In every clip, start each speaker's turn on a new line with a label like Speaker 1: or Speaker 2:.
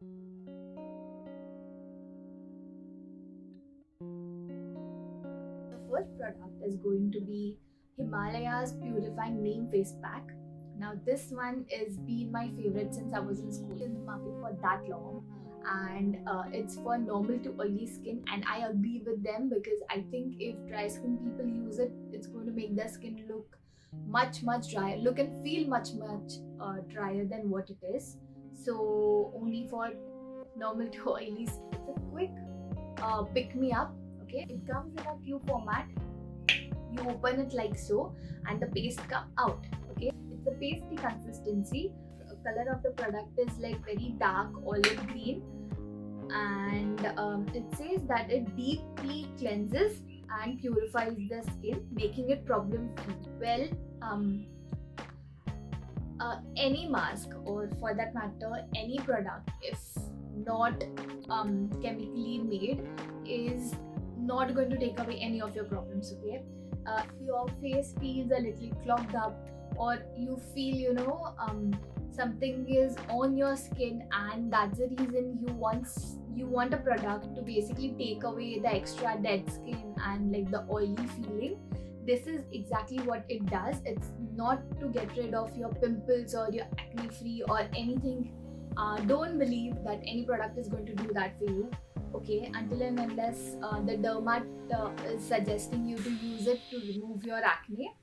Speaker 1: The first product is going to be Himalaya's Purifying Neem Facepack. Now this one is been my favorite since I was in school, in the market for that long, and it's for normal to oily skin, and I agree with them because I think if dry skin people use it, it's going to make their skin look much drier, look and feel much drier than what it is. So only for normal to oily skin. It's a quick pick me up. Okay, it comes in a tube format. You open it like so and the paste come out. Okay, it's a pasty consistency. Color of the product is like very dark olive green, and it says that it deeply cleanses and purifies the skin, making it problem free. Well, any mask, or for that matter any product, if not chemically made, is not going to take away any of your problems. Okay, if your face feels a little clogged up, or you feel something is on your skin, and that's the reason you want a product to basically take away the extra dead skin and like the oily feeling, this is exactly what it does. It's not to get rid of your pimples or your acne free or anything. Don't believe that any product is going to do that for you. Okay, until and unless the dermat is suggesting you to use it to remove your acne.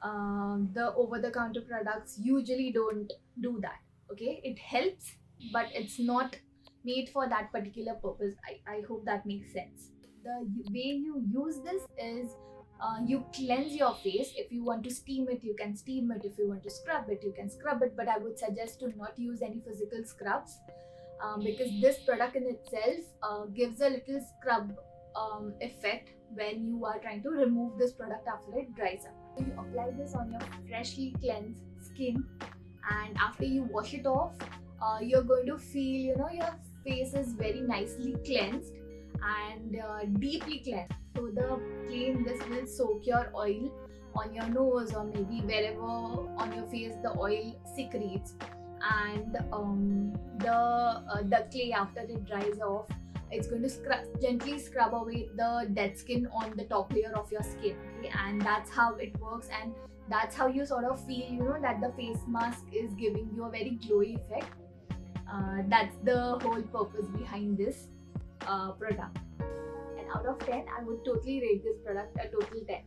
Speaker 1: The over-the-counter products usually don't do that. Okay, it helps, but it's not made for that particular purpose. I hope that makes sense. The way you use this is you cleanse your face. If you want to steam it, you can steam it. If you want to scrub it, you can scrub it, but I would suggest to not use any physical scrubs, because this product in itself gives a little scrub effect when you are trying to remove this product after it dries up. So you apply this on your freshly cleansed skin, and after you wash it off, you're going to feel your face is very nicely cleansed and deeply cleansed. So this will soak your oil on your nose, or maybe wherever on your face the oil secretes, and the clay, after it dries off, it's going to gently scrub away the dead skin on the top layer of your skin. Okay? And that's how it works, and that's how you sort of feel that the face mask is giving you a very glowy effect. That's the whole purpose behind this product. And out of 10, I would totally rate this product a total 10.